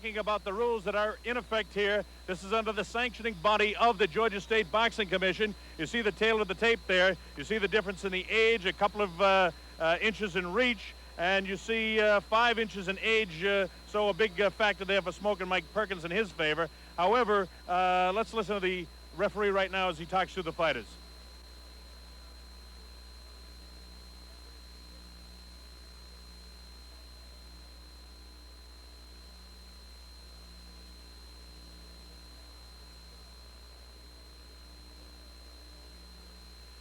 Talking about the rules that are in effect here. This is under the sanctioning body of the Georgia State Boxing Commission. You see the tail of the tape there. You see the difference in the age, a couple of inches in reach, and you see 5 inches in age, so a big factor there for Smoking Mike Perkins in his favor. However, let's listen to the referee right now as he talks to the fighters.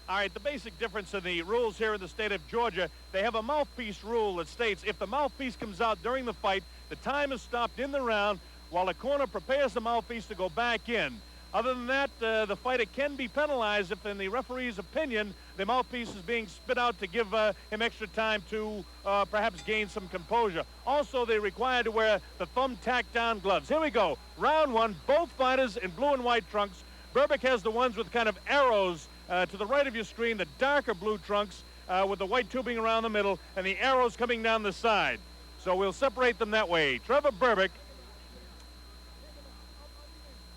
All right, the basic difference in the rules here in the state of Georgia, they have a mouthpiece rule that states if the mouthpiece comes out during the fight, the time is stopped in the round while the corner prepares the mouthpiece to go back in. Other than that, the fighter can be penalized if, in the referee's opinion, the mouthpiece is being spit out to give him extra time to perhaps gain some composure. Also, they're required to wear the thumb-tack-down gloves. Here we go. Round one, both fighters in blue and white trunks. Berbick has the ones with kind of arrows to the right of your screen, the darker blue trunks with the white tubing around the middle and the arrows coming down the side. So we'll separate them that way. Trevor Berbick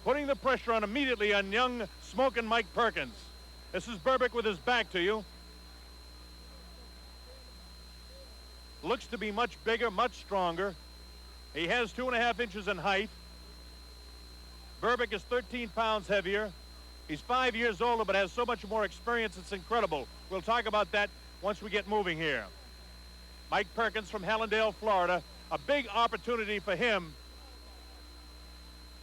putting the pressure on immediately on young Smokin' Mike Perkins. This is Berbick with his back to you. Looks to be much bigger, much stronger. He has 2.5 inches in height. Berbick is 13 pounds heavier. He's 5 years older, but has so much more experience, it's incredible. We'll talk about that once we get moving here. Mike Perkins from Hallandale, Florida. A big opportunity for him,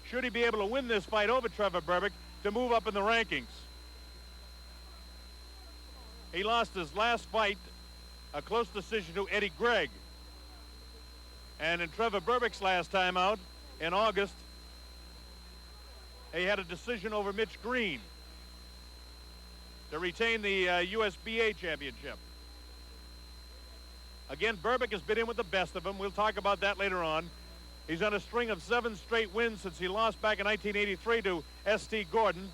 should he be able to win this fight over Trevor Berbick, to move up in the rankings. He lost his last fight, a close decision to Eddie Gregg. And in Trevor Berbick's last time out, in August, he had a decision over Mitch Green to retain the USBA championship. Again, Berbick has been in with the best of them. We'll talk about that later on. He's on a string of 7 straight wins since he lost back in 1983 to S.T. Gordon.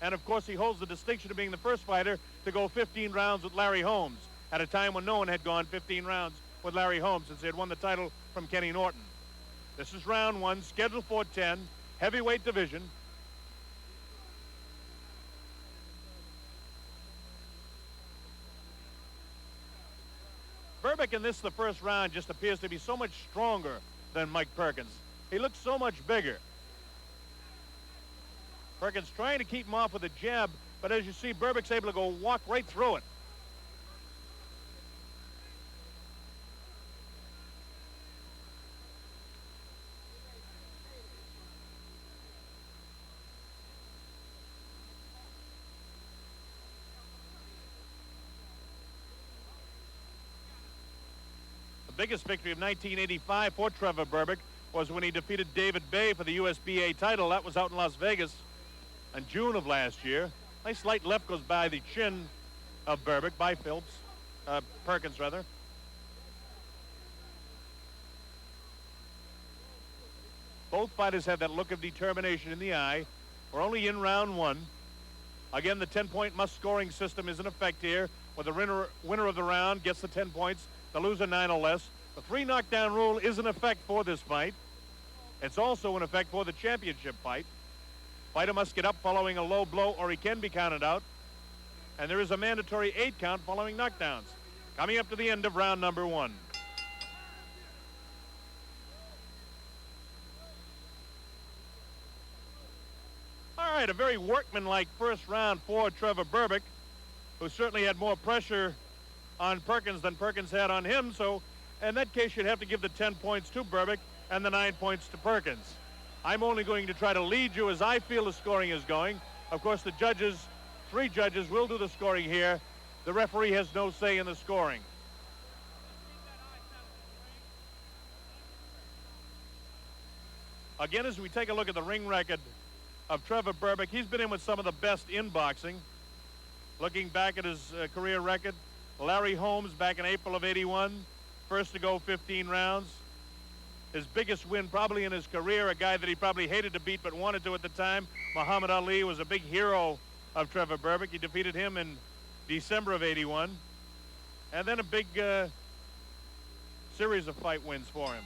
And, of course, he holds the distinction of being the first fighter to go 15 rounds with Larry Holmes at a time when no one had gone 15 rounds with Larry Holmes since he had won the title from Kenny Norton. This is round one, scheduled for 10, heavyweight division. Berbick in the first round just appears to be so much stronger than Mike Perkins. He looks so much bigger. Perkins trying to keep him off with a jab, but as you see, Berbick's able to go walk right through it. The biggest victory of 1985 for Trevor Berbick was when he defeated David Bay for the USBA title. That was out in Las Vegas in June of last year. Nice light left goes by the chin of Berbick, by Perkins rather. Both fighters have that look of determination in the eye. We're only in round one. Again, the 10-point must-scoring system is in effect here, where the winner of the round gets the 10 points, the loser 9 or less. The 3 knockdown rule is in effect for this fight. It's also in effect for the championship fight. Fighter must get up following a low blow or he can be counted out. And there is a mandatory 8 count following knockdowns. Coming up to the end of round number 1. All right, a very workmanlike first round for Trevor Berbick, who certainly had more pressure on Perkins than Perkins had on him. So in that case, you'd have to give the 10 points to Berbick and the 9 points to Perkins. I'm only going to try to lead you as I feel the scoring is going. Of course, the judges, 3 judges, will do the scoring here. The referee has no say in the scoring. Again, as we take a look at the ring record of Trevor Berbick, he's been in with some of the best in boxing. Looking back at his career record, Larry Holmes back in April of '81, first to go 15 rounds. His biggest win probably in his career, a guy that he probably hated to beat but wanted to at the time, Muhammad Ali, was a big hero of Trevor Berbick. He defeated him in December of '81. And then a big series of fight wins for him.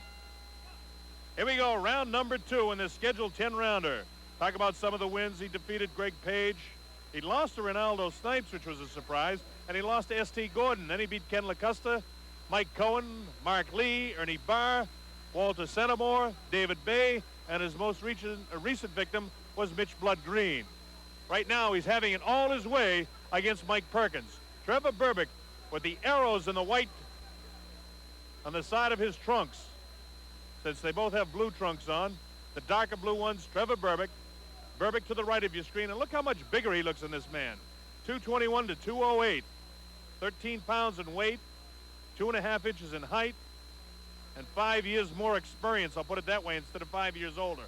Here we go, round number 2 in this scheduled 10-rounder. Talk about some of the wins. He defeated Greg Page. He lost to Ronaldo Snipes, which was a surprise, and he lost to S.T. Gordon. Then he beat Ken LaCosta, Mike Cohen, Mark Lee, Ernie Barr, Walter Centimore, David Bay, and his most recent victim was Mitch Blood Green. Right now, he's having it all his way against Mike Perkins. Trevor Berbick with the arrows in the white on the side of his trunks. Since they both have blue trunks on, the darker blue ones, Trevor Berbick. Berbick to the right of your screen, and look how much bigger he looks in this man. 221 to 208, 13 pounds in weight, 2.5 inches in height, and 5 years more experience, I'll put it that way, instead of 5 years older.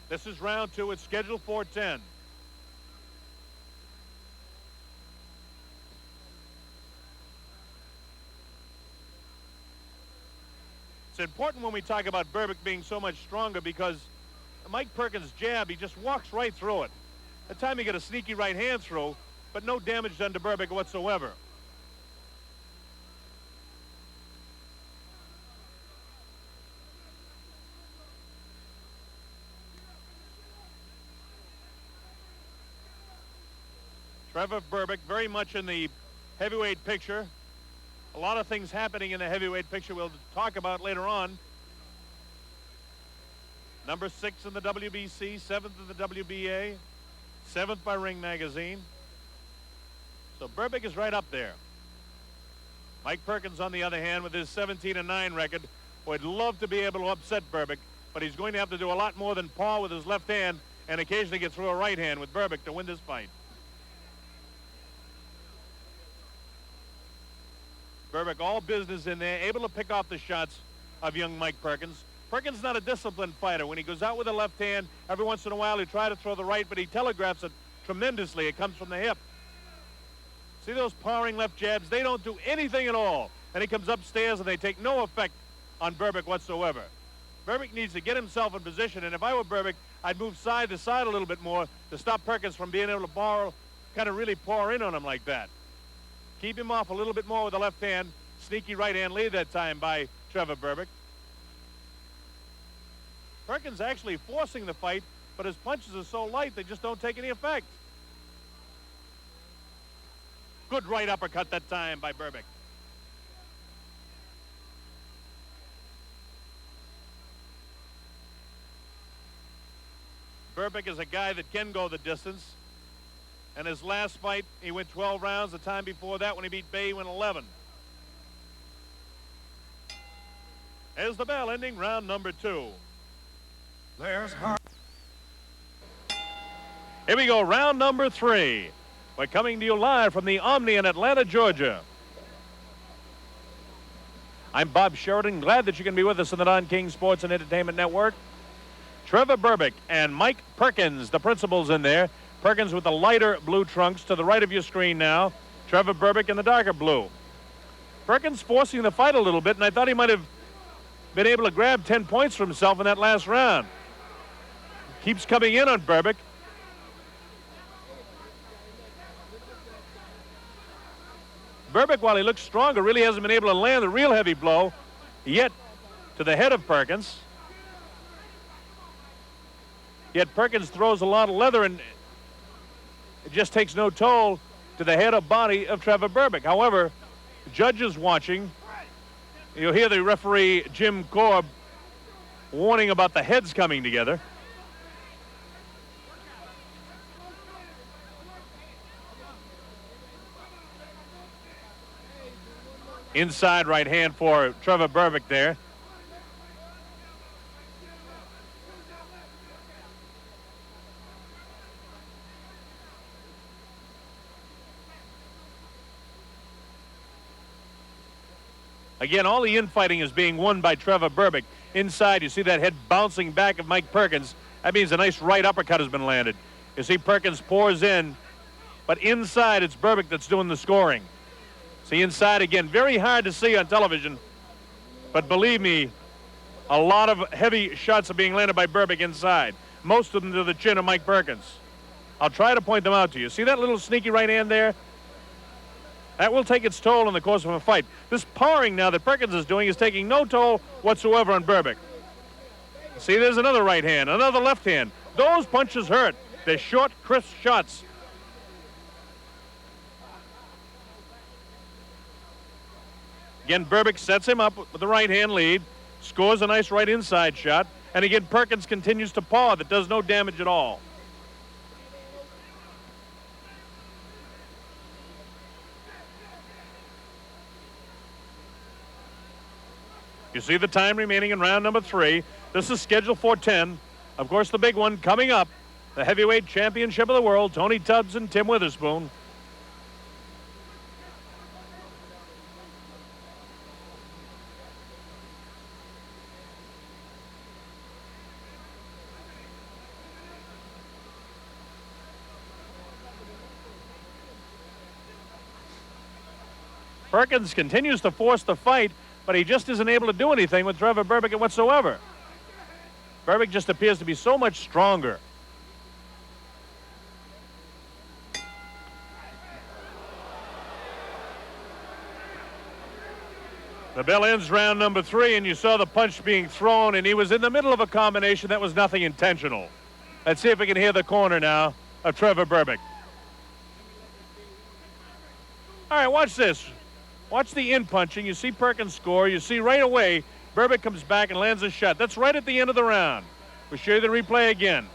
This is round 2. It's scheduled for 10. It's important when we talk about Berbick being so much stronger because Mike Perkins' jab, he just walks right through it. At time he got a sneaky right hand through, but no damage done to Berbick whatsoever. Trevor Berbick very much in the heavyweight picture. A lot of things happening in the heavyweight picture we'll talk about later on. Number 6 in the WBC, 7th in the WBA, 7th by Ring Magazine. So Berbick is right up there. Mike Perkins, on the other hand, with his 17-9 record, would love to be able to upset Berbick, but he's going to have to do a lot more than paw with his left hand and occasionally get through a right hand with Berbick to win this fight. Berbick, all business in there, able to pick off the shots of young Mike Perkins. Perkins not a disciplined fighter. When he goes out with the left hand, every once in a while he tries to throw the right, but he telegraphs it tremendously. It comes from the hip. See those powering left jabs? They don't do anything at all. And he comes upstairs and they take no effect on Berbick whatsoever. Berbick needs to get himself in position, and if I were Berbick, I'd move side to side a little bit more to stop Perkins from being able to kind of really pour in on him like that. Keep him off a little bit more with the left hand. Sneaky right hand lead that time by Trevor Berbick. Perkins actually forcing the fight, but his punches are so light they just don't take any effect. Good right uppercut that time by Berbick. Berbick is a guy that can go the distance. And his last fight, he went 12 rounds. The time before that, when he beat Bay, he went 11. There's the bell ending round number 2. There's hard. Here we go, round number 3. We're coming to you live from the Omni in Atlanta, Georgia. I'm Bob Sheridan. Glad that you can be with us on the Don King Sports and Entertainment Network. Trevor Berbick and Mike Perkins, the principals in there. Perkins with the lighter blue trunks to the right of your screen now. Trevor Berbick in the darker blue. Perkins forcing the fight a little bit, and I thought he might have been able to grab 10 points for himself in that last round. Keeps coming in on Berbick. Berbick, while he looks stronger, really hasn't been able to land the real heavy blow yet to the head of Perkins. Yet Perkins throws a lot of leather, and it just takes no toll to the head or body of Trevor Berbick. However, judges watching, you'll hear the referee Jim Korb warning about the heads coming together. Inside right hand for Trevor Berbick there. Again, all the infighting is being won by Trevor Berbick. Inside, you see that head bouncing back of Mike Perkins. That means a nice right uppercut has been landed. You see Perkins pours in, but inside it's Berbick that's doing the scoring. See inside again, very hard to see on television, but believe me, a lot of heavy shots are being landed by Berbick inside. Most of them to the chin of Mike Perkins. I'll try to point them out to you. See that little sneaky right hand there? That will take its toll in the course of a fight. This pawing now that Perkins is doing is taking no toll whatsoever on Berbick. See, there's another right hand, another left hand. Those punches hurt. They're short, crisp shots. Again, Berbick sets him up with the right hand lead, scores a nice right inside shot, and again, Perkins continues to paw that does no damage at all. You see the time remaining in round number 3. This is scheduled for 10. Of course, the big one coming up, the heavyweight championship of the world, Tony Tubbs and Tim Witherspoon. Perkins continues to force the fight, but he just isn't able to do anything with Trevor Berbick whatsoever. Berbick just appears to be so much stronger. The bell ends round number 3, and you saw the punch being thrown, and he was in the middle of a combination that was nothing intentional. Let's see if we can hear the corner now of Trevor Berbick. All right, watch this. Watch the in-punching. You see Perkins score. You see right away Berbick comes back and lands a shot. That's right at the end of the round. We'll show you the replay again.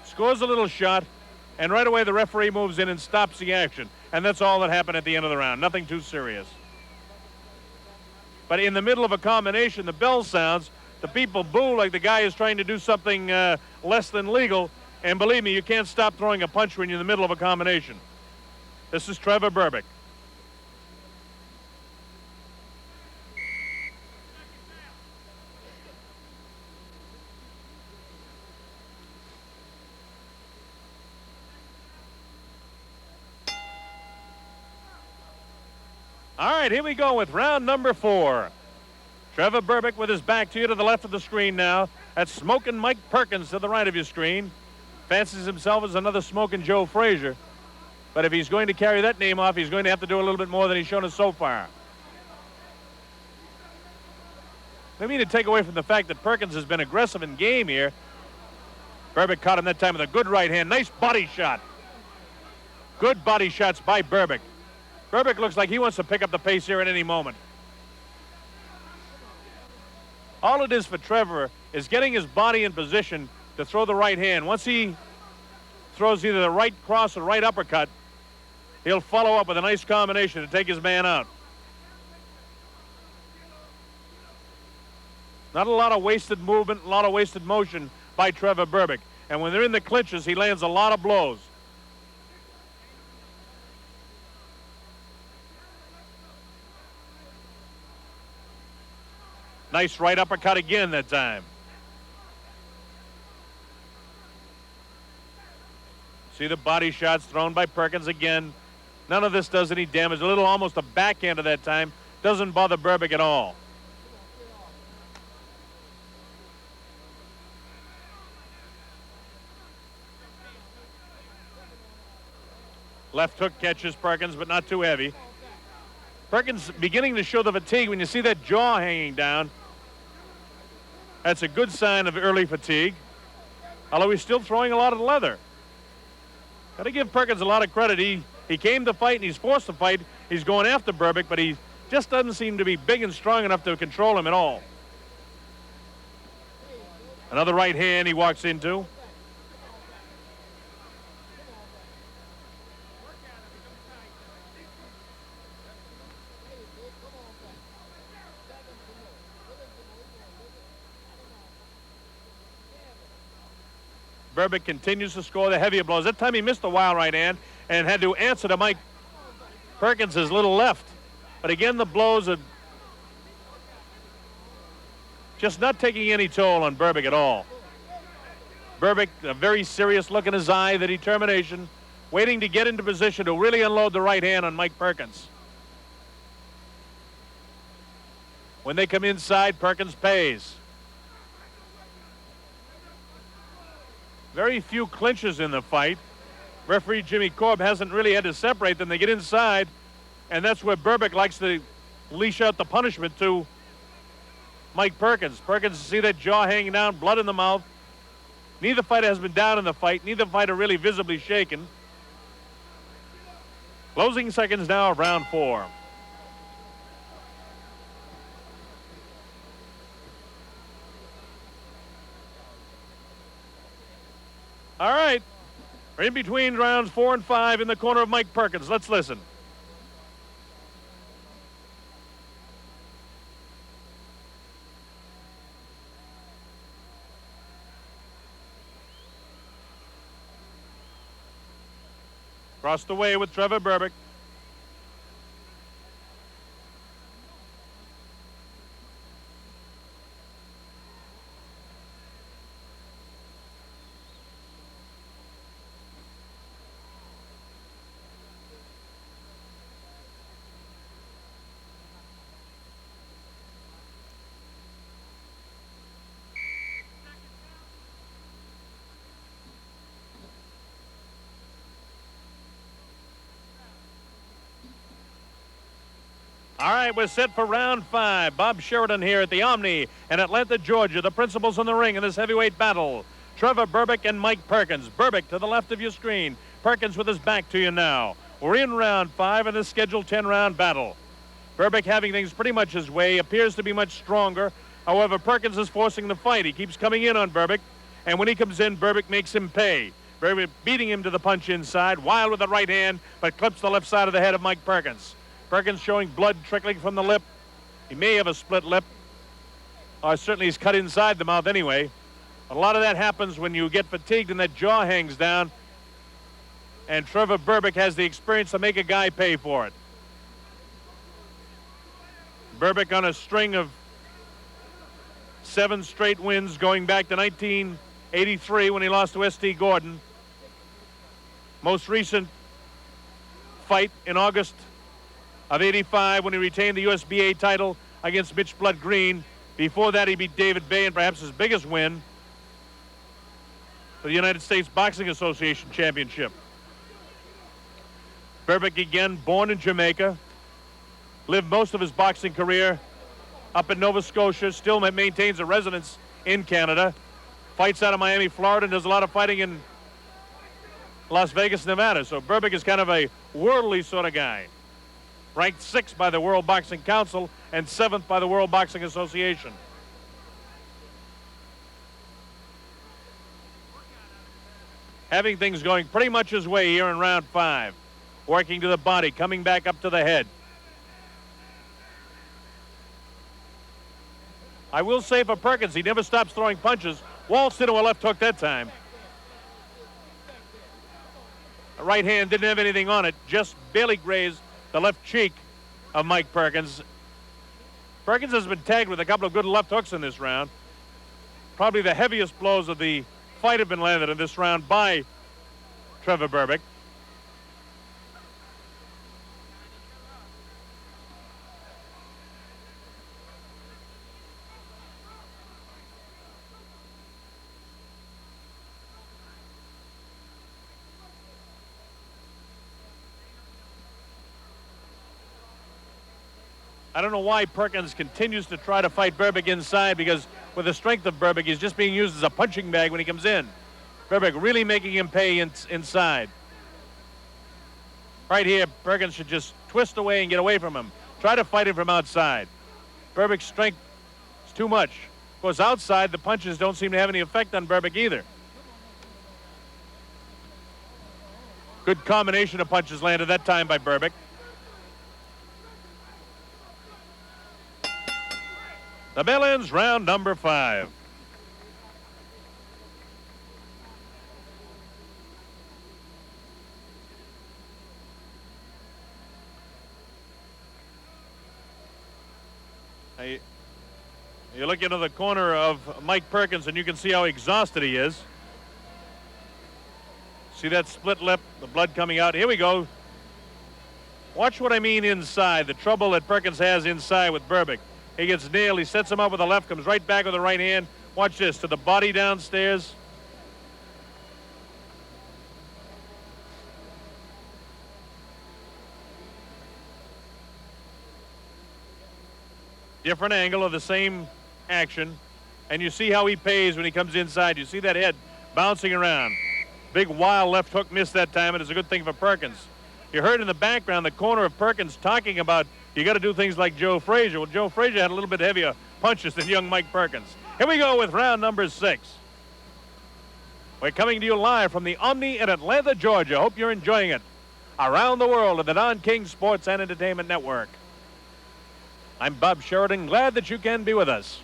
Scores a little shot, and right away the referee moves in and stops the action. And that's all that happened at the end of the round. Nothing too serious. But in the middle of a combination, the bell sounds. The people boo like the guy is trying to do something less than legal. And believe me, you can't stop throwing a punch when you're in the middle of a combination. This is Trevor Berbick. All right, here we go with round number 4. Trevor Berbick with his back to you to the left of the screen now. That's Smokin' Mike Perkins to the right of your screen. Fancies himself as another Smokin' Joe Frazier. But if he's going to carry that name off, he's going to have to do a little bit more than he's shown us so far. I mean to take away from the fact that Perkins has been aggressive in game here. Berbick caught him that time with a good right hand. Nice body shot. Good body shots by Berbick. Berbick looks like he wants to pick up the pace here at any moment. All it is for Trevor is getting his body in position to throw the right hand. Once he throws either the right cross or right uppercut, he'll follow up with a nice combination to take his man out. Not a lot of wasted movement, a lot of wasted motion by Trevor Berbick. And when they're in the clinches, he lands a lot of blows. Nice right uppercut again that time. See the body shots thrown by Perkins again. None of this does any damage. A little almost a backhand at that time. Doesn't bother Berbick at all. Left hook catches Perkins, but not too heavy. Perkins beginning to show the fatigue. When you see that jaw hanging down, that's a good sign of early fatigue. Although he's still throwing a lot of leather. Got to give Perkins a lot of credit. He came to fight and he's forced to fight. He's going after Berbick, but he just doesn't seem to be big and strong enough to control him at all. Another right hand he walks into. Berbick continues to score the heavier blows. That time he missed a wild right hand and had to answer to Mike Perkins' little left. But again, the blows are just not taking any toll on Berbick at all. Berbick, a very serious look in his eye, the determination, waiting to get into position to really unload the right hand on Mike Perkins. When they come inside, Perkins pays. Very few clinches in the fight. Referee Jimmy Korb hasn't really had to separate them. They get inside, and that's where Berbick likes to leash out the punishment to Mike Perkins. Perkins, see that jaw hanging down, blood in the mouth. Neither fighter has been down in the fight. Neither fighter really visibly shaken. Closing seconds now of round 4. All right. We're in between rounds 4 and 5 in the corner of Mike Perkins. Let's listen. Across the way with Trevor Berbick. All right, we're set for round 5. Bob Sheridan here at the Omni in Atlanta, Georgia. The principals in the ring in this heavyweight battle. Trevor Berbick and Mike Perkins. Berbick to the left of your screen. Perkins with his back to you now. We're in round 5 in this scheduled 10-round battle. Berbick having things pretty much his way, appears to be much stronger. However, Perkins is forcing the fight. He keeps coming in on Berbick, and when he comes in, Berbick makes him pay. Berbick beating him to the punch inside, wild with the right hand, but clips the left side of the head of Mike Perkins. Perkins showing blood trickling from the lip. He may have a split lip. Or certainly he's cut inside the mouth anyway. A lot of that happens when you get fatigued and that jaw hangs down. And Trevor Berbick has the experience to make a guy pay for it. Berbick on a string of 7 straight wins going back to 1983 when he lost to S.T. Gordon. Most recent fight in August of 85 when he retained the USBA title against Mitch Blood Green. Before that, he beat David Bay in perhaps his biggest win for the United States Boxing Association Championship. Berbick, again, born in Jamaica, lived most of his boxing career up in Nova Scotia, still maintains a residence in Canada, fights out of Miami, Florida, and does a lot of fighting in Las Vegas, Nevada. So Berbick is kind of a worldly sort of guy. Ranked 6th by the World Boxing Council and 7th by the World Boxing Association. Having things going pretty much his way here in round 5. Working to the body, coming back up to the head. I will say for Perkins, he never stops throwing punches. Waltzed into a left hook that time. The right hand didn't have anything on it, just barely grazed the left cheek of Mike Perkins. Perkins has been tagged with a couple of good left hooks in this round. Probably the heaviest blows of the fight have been landed in this round by Trevor Berbick. I don't know why Perkins continues to try to fight Berbick inside, because with the strength of Berbick, he's just being used as a punching bag when he comes in. Berbick really making him pay inside. Right here, Perkins should just twist away and get away from him. Try to fight him from outside. Berbick's strength is too much. Of course, outside, the punches don't seem to have any effect on Berbick either. Good combination of punches landed that time by Berbick. The bell ends round number 5. You look into the corner of Mike Perkins and you can see how exhausted he is. See that split lip, the blood coming out. Here we go. Watch what I mean inside, the trouble that Perkins has inside with Berbick. He gets nailed, he sets him up with a left, comes right back with the right hand. Watch this, to the body downstairs. Different angle of the same action. And you see how he pays when he comes inside. You see that head bouncing around. Big wild left hook miss that time, and it's a good thing for Perkins. You heard in the background the corner of Perkins talking about you got to do things like Joe Frazier. Well, Joe Frazier had a little bit heavier punches than young Mike Perkins. Here we go with round number 6. We're coming to you live from the Omni in Atlanta, Georgia. Hope you're enjoying it. Around the world of the Don King Sports and Entertainment Network. I'm Bob Sheridan. Glad that you can be with us.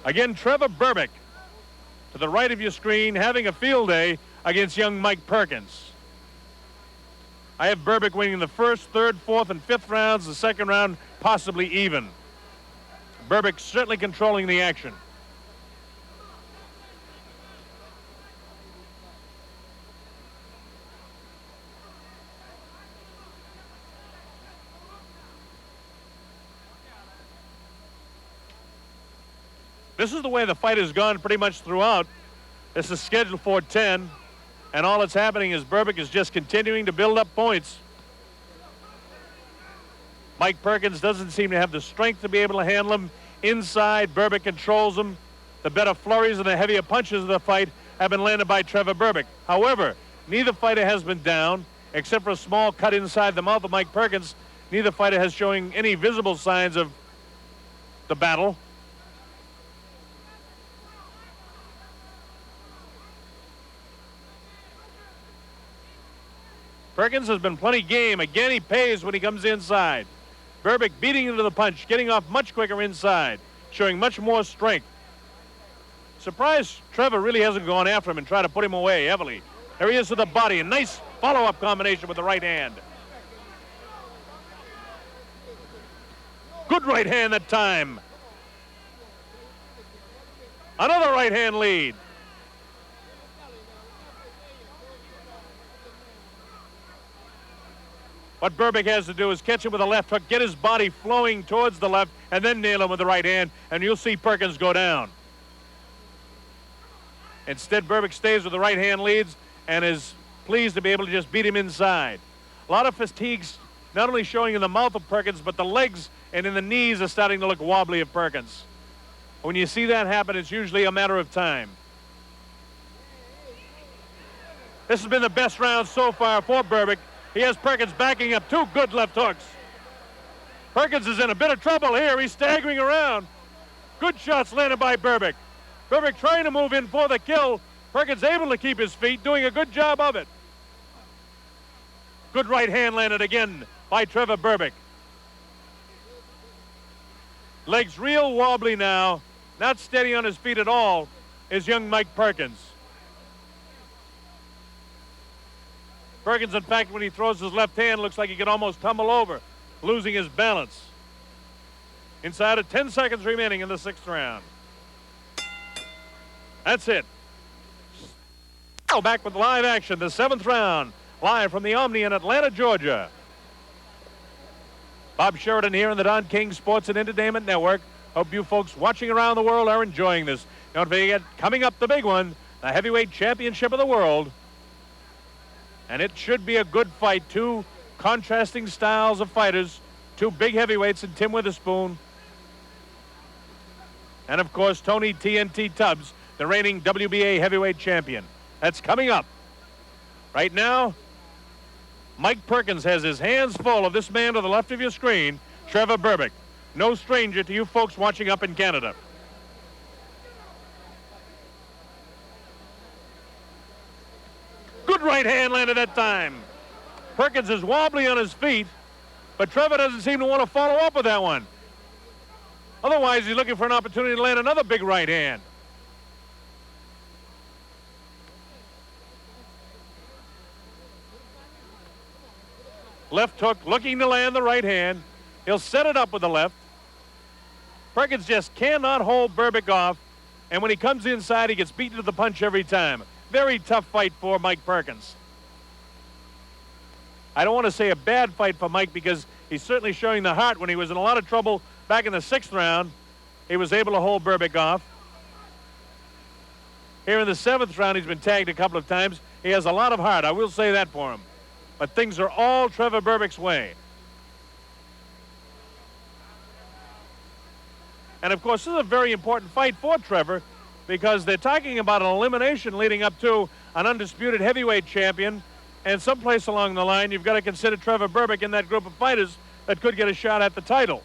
Again, Trevor Berbick to the right of your screen having a field day against young Mike Perkins. I have Berbick winning the first, third, fourth, and fifth rounds. The second round possibly even. Berbick certainly controlling the action. This is the way the fight has gone pretty much throughout. This is scheduled for 10, and all that's happening is Berbick is just continuing to build up points. Mike Perkins doesn't seem to have the strength to be able to handle him. Inside, Berbick controls him. The better flurries and the heavier punches of the fight have been landed by Trevor Berbick. However, neither fighter has been down, except for a small cut inside the mouth of Mike Perkins. Neither fighter has showing any visible signs of the battle. Perkins has been plenty game. Again, he pays when he comes inside. Berbick beating into the punch, getting off much quicker inside, showing much more strength. Surprised Trevor really hasn't gone after him and tried to put him away heavily. There he is with the body. A nice follow-up combination with the right hand. Good right hand that time. Another right hand lead. What Berbick has to do is catch him with a left hook, get his body flowing towards the left, and then nail him with the right hand, and you'll see Perkins go down. Instead, Berbick stays with the right hand leads and is pleased to be able to just beat him inside. A lot of fatigues not only showing in the mouth of Perkins, but the legs and in the knees are starting to look wobbly of Perkins. When you see that happen, it's usually a matter of time. This has been the best round so far for Berbick. He has Perkins backing up 2 good left hooks. Perkins is in a bit of trouble here. He's staggering around. Good shots landed by Berbick. Berbick trying to move in for the kill. Perkins able to keep his feet, doing a good job of it. Good right hand landed again by Trevor Berbick. Legs real wobbly now. Not steady on his feet at all is young Mike Perkins. Perkins, in fact, when he throws his left hand, looks like he could almost tumble over, losing his balance. Inside of 10 seconds remaining in the 6th round. That's it. Now back with live action, the 7th round, live from the Omni in Atlanta, Georgia. Bob Sheridan here on the Don King Sports and Entertainment Network. Hope you folks watching around the world are enjoying this. Don't forget, coming up the big one, the heavyweight championship of the world. And it should be a good fight. 2 contrasting styles of fighters. 2 big heavyweights in Tim Witherspoon. And, of course, Tony TNT Tubbs, the reigning WBA heavyweight champion. That's coming up. Right now, Mike Perkins has his hands full of this man to the left of your screen, Trevor Berbick. No stranger to you folks watching up in Canada. Good right hand landed that time. Perkins is wobbly on his feet, but Trevor doesn't seem to want to follow up with that one. Otherwise, he's looking for an opportunity to land another big right hand. Left hook looking to land the right hand. He'll set it up with the left. Perkins just cannot hold Berbick off, and when he comes inside, he gets beaten to the punch every time. Very tough fight for Mike Perkins. I don't want to say a bad fight for Mike because he's certainly showing the heart. When he was in a lot of trouble back in the 6th round, he was able to hold Berbick off. Here in the 7th round, he's been tagged a couple of times. He has a lot of heart, I will say that for him. But things are all Trevor Berbick's way. And, of course, this is a very important fight for Trevor because they're talking about an elimination leading up to an undisputed heavyweight champion. And someplace along the line, you've got to consider Trevor Berbick in that group of fighters that could get a shot at the title.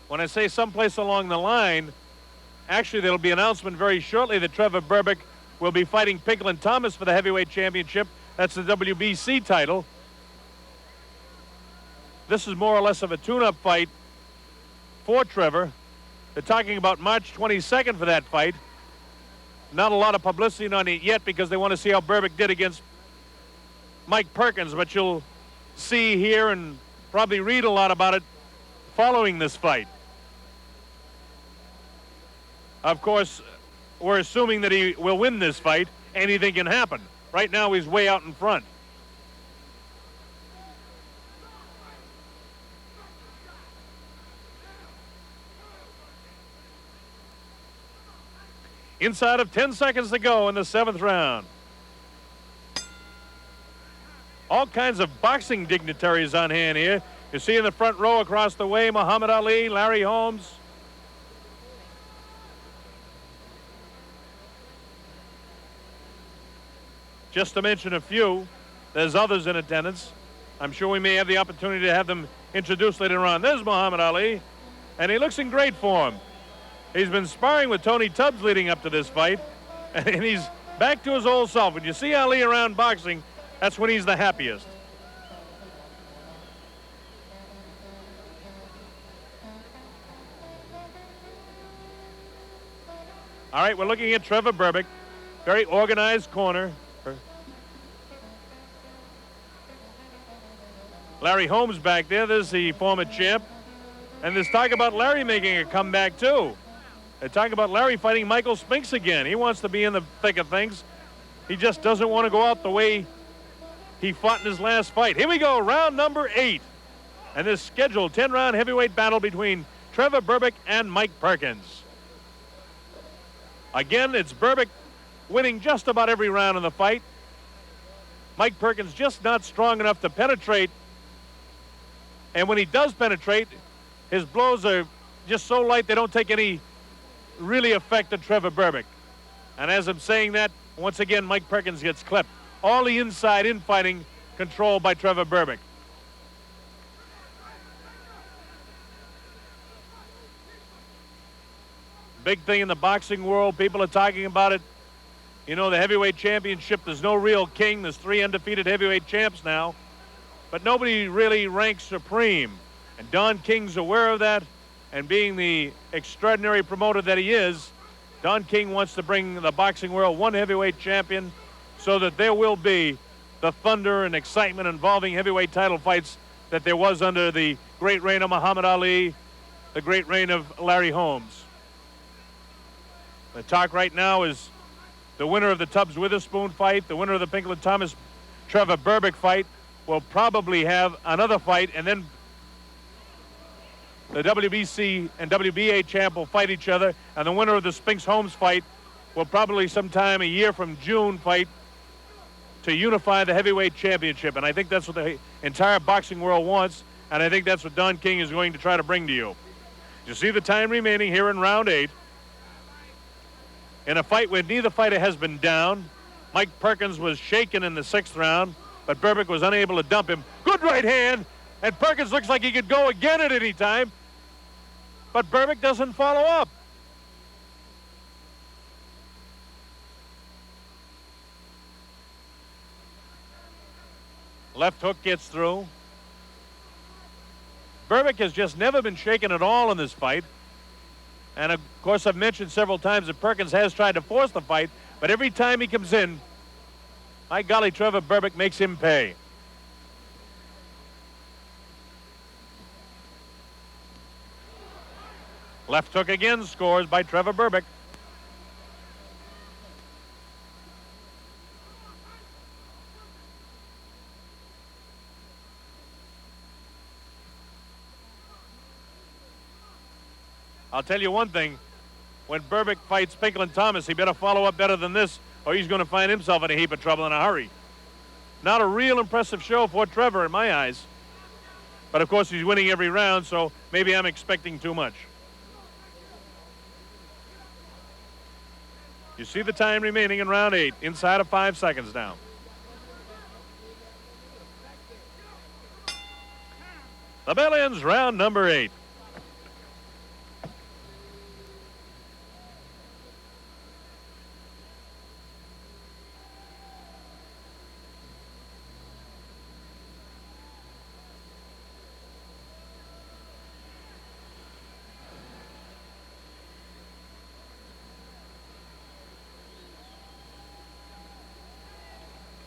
When I say someplace along the line, actually there'll be an announcement very shortly that Trevor Berbick will be fighting Pinklin Thomas for the heavyweight championship. That's the WBC title. This is more or less of a tune-up fight for Trevor. They're talking about March 22nd for that fight. Not a lot of publicity on it yet because they want to see how Berbick did against Mike Perkins, but you'll see, hear, and probably read a lot about it following this fight. Of course, we're assuming that he will win this fight. Anything can happen. Right now, he's way out in front. Inside of 10 seconds to go in the 7th round. All kinds of boxing dignitaries on hand here. You see in the front row across the way, Muhammad Ali, Larry Holmes. Just to mention a few, there's others in attendance. I'm sure we may have the opportunity to have them introduced later on. There's Muhammad Ali, and he looks in great form. He's been sparring with Tony Tubbs leading up to this fight, and he's back to his old self. When you see Ali around boxing, that's when he's the happiest. All right, we're looking at Trevor Berbick. Very organized corner. Larry Holmes back there. There's the former champ. And there's talk about Larry making a comeback, too. They talk about Larry fighting Michael Spinks again. He wants to be in the thick of things. He just doesn't want to go out the way he fought in his last fight. Here we go, round number 8. And this scheduled 10-round heavyweight battle between Trevor Berbick and Mike Perkins. Again, it's Berbick winning just about every round in the fight. Mike Perkins just not strong enough to penetrate. And when he does penetrate, his blows are just so light they don't take any really effect on Trevor Berbick. And as I'm saying that, once again, Mike Perkins gets clipped. All the inside infighting controlled by Trevor Berbick. Big thing in the boxing world, people are talking about it. You know, the heavyweight championship, there's no real king. There's 3 undefeated heavyweight champs now. But nobody really ranks supreme. And Don King's aware of that. And being the extraordinary promoter that he is, Don King wants to bring the boxing world one heavyweight champion so that there will be the thunder and excitement involving heavyweight title fights that there was under the great reign of Muhammad Ali, the great reign of Larry Holmes. The talk right now is the winner of the Tubbs-Witherspoon fight, the winner of the Pinklin Thomas-Trevor Berbick fight will probably have another fight, and then the WBC and WBA champ will fight each other, and the winner of the Spinks-Holmes fight will probably sometime a year from June fight to unify the heavyweight championship. And I think that's what the entire boxing world wants, and I think that's what Don King is going to try to bring to you. You see the time remaining here in round 8. In a fight where neither fighter has been down. Mike Perkins was shaken in the 6th round, but Berbick was unable to dump him. Good right hand, and Perkins looks like he could go again at any time, but Berbick doesn't follow up. Left hook gets through. Berbick has just never been shaken at all in this fight. And, of course, I've mentioned several times that Perkins has tried to force the fight, but every time he comes in, my golly, Trevor Berbick makes him pay. Left hook again scores by Trevor Berbick. I'll tell you one thing. when Berbick fights Pinklin Thomas. He better follow up better than this, or he's going to find himself in a heap of trouble in a hurry. Not a real impressive show for Trevor in my eyes. But, of course, he's winning every round, so maybe I'm expecting too much. You see the time remaining in round 8, inside of 5 seconds now. The bell ends round number 8.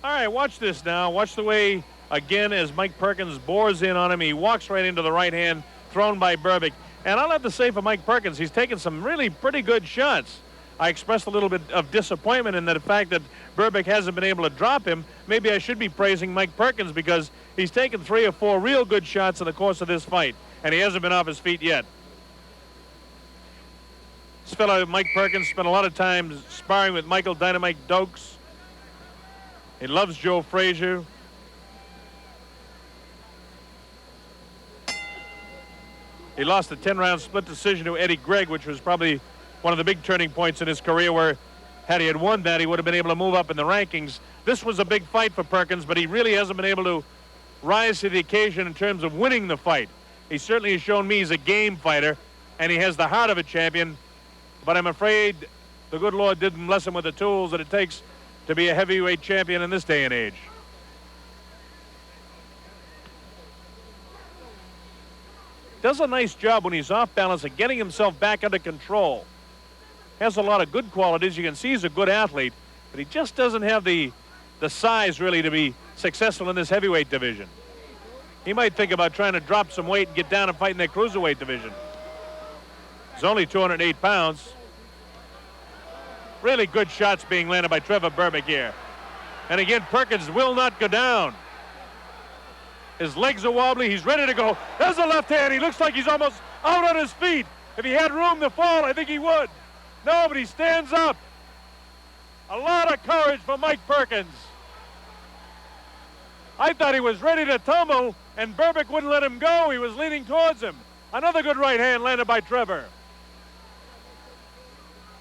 All right, watch this now. Watch the way, again, as Mike Perkins bores in on him. He walks right into the right hand thrown by Berbick. And I'll have to say for Mike Perkins, he's taken some really pretty good shots. I expressed a little bit of disappointment in the fact that Berbick hasn't been able to drop him. Maybe I should be praising Mike Perkins because he's taken 3 or 4 real good shots in the course of this fight, and he hasn't been off his feet yet. This fellow, Mike Perkins, spent a lot of time sparring with Michael Dynamite Dokes. He loves Joe Frazier. He lost a 10-round split decision to Eddie Gregg, which was probably one of the big turning points in his career, where had he had won that, he would have been able to move up in the rankings. This was a big fight for Perkins, but he really hasn't been able to rise to the occasion in terms of winning the fight. He certainly has shown me he's a game fighter, and he has the heart of a champion, but I'm afraid the good Lord didn't bless him with the tools that it takes to be a heavyweight champion in this day and age. Does a nice job when he's off balance of getting himself back under control. Has a lot of good qualities. You can see he's a good athlete, but he just doesn't have the size really to be successful in this heavyweight division. He might think about trying to drop some weight and get down and fight in that cruiserweight division. He's only 208 pounds. Really good shots being landed by Trevor Berbick here. And again, Perkins will not go down. His legs are wobbly. He's ready to go. There's a left hand. He looks like he's almost out on his feet. If he had room to fall, I think he would. No, but he stands up. A lot of courage for Mike Perkins. I thought he was ready to tumble, and Berbick wouldn't let him go. He was leaning towards him. Another good right hand landed by Trevor.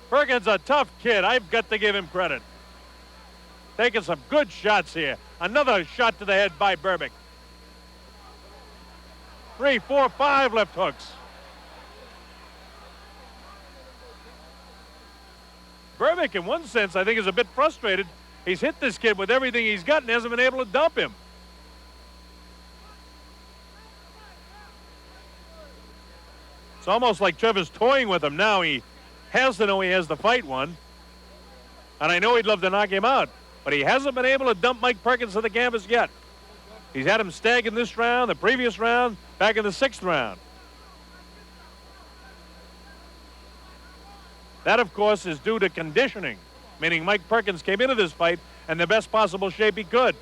Perkins, a tough kid. I've got to give him credit. Taking some good shots here. Another shot to the head by Berbick. 3, 4, 5 left hooks. Berbick, in one sense, I think is a bit frustrated. He's hit this kid with everything he's got and hasn't been able to dump him. It's almost like Trevor's toying with him now. He has to know he has the fight won. And I know he'd love to knock him out, but he hasn't been able to dump Mike Perkins to the canvas yet. He's had him stag in this round, the previous round, back in the 6th round. That, of course, is due to conditioning, meaning Mike Perkins came into this fight in the best possible shape he could.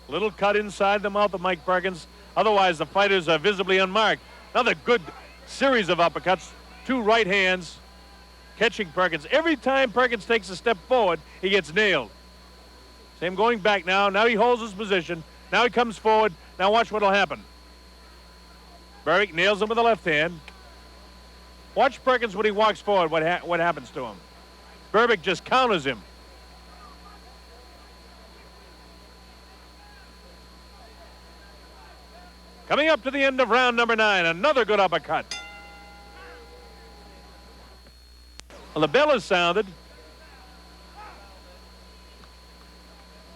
Little cut inside the mouth of Mike Perkins. Otherwise, the fighters are visibly unmarked. Another good series of uppercuts. 2 right hands catching Perkins. Every time Perkins takes a step forward, he gets nailed. Same going back now. Now he holds his position. Now he comes forward. Now watch what'll happen. Berbick nails him with the left hand. Watch Perkins when he walks forward, what happens to him. Berbick just counters him. Coming up to the end of round number 9, another good uppercut. Well, the bell has sounded.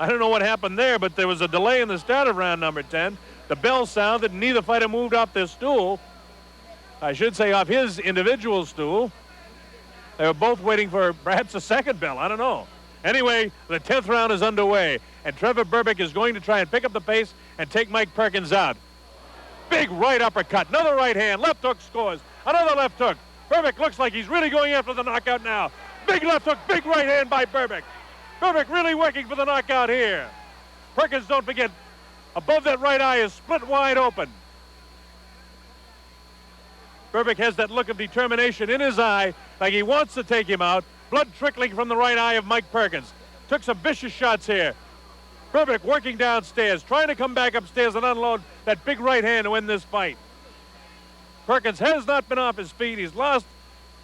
I don't know what happened there, but there was a delay in the start of round number 10. The bell sounded, and neither fighter moved off their stool. I should say off his individual stool. They were both waiting for perhaps a second bell. I don't know. Anyway, the 10th round is underway, and Trevor Berbick is going to try and pick up the pace and take Mike Perkins out. Big right uppercut, another right hand, left hook scores, another left hook. Berbick looks like he's really going after the knockout now. Big left hook, big right hand by Berbick. Berbick really working for the knockout here. Perkins, don't forget, above that right eye is split wide open. Berbick has that look of determination in his eye, like he wants to take him out. Blood trickling from the right eye of Mike Perkins. Took some vicious shots here. Berbick working downstairs, trying to come back upstairs and unload that big right hand to win this fight. Perkins has not been off his feet. He's lost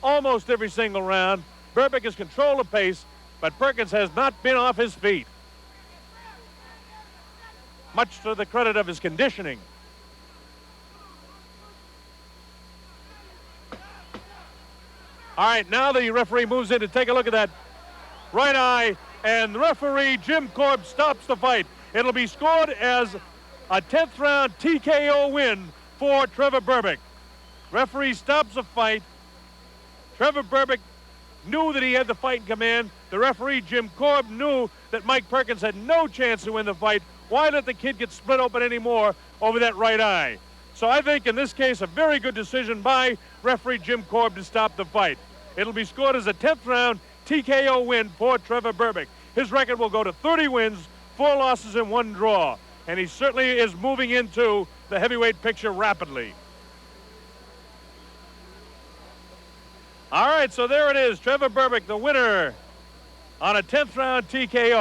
almost every single round. Berbick has controlled the pace, but Perkins has not been off his feet. Much to the credit of his conditioning. All right, now the referee moves in to take a look at that right eye, and the referee, Jim Korb, stops the fight. It'll be scored as a 10th round TKO win for Trevor Berbick. Referee stops the fight. Trevor Berbick knew that he had the fight in command. The referee, Jim Korb, knew that Mike Perkins had no chance to win the fight. Why let the kid get split open anymore over that right eye? So I think in this case, a very good decision by referee Jim Korb to stop the fight. It'll be scored as a 10th round TKO win for Trevor Berbick. His record will go to 30 wins, 4 losses, and 1 draw. And he certainly is moving into the heavyweight picture rapidly. All right, so there it is. Trevor Berbick, the winner on a 10th round TKO.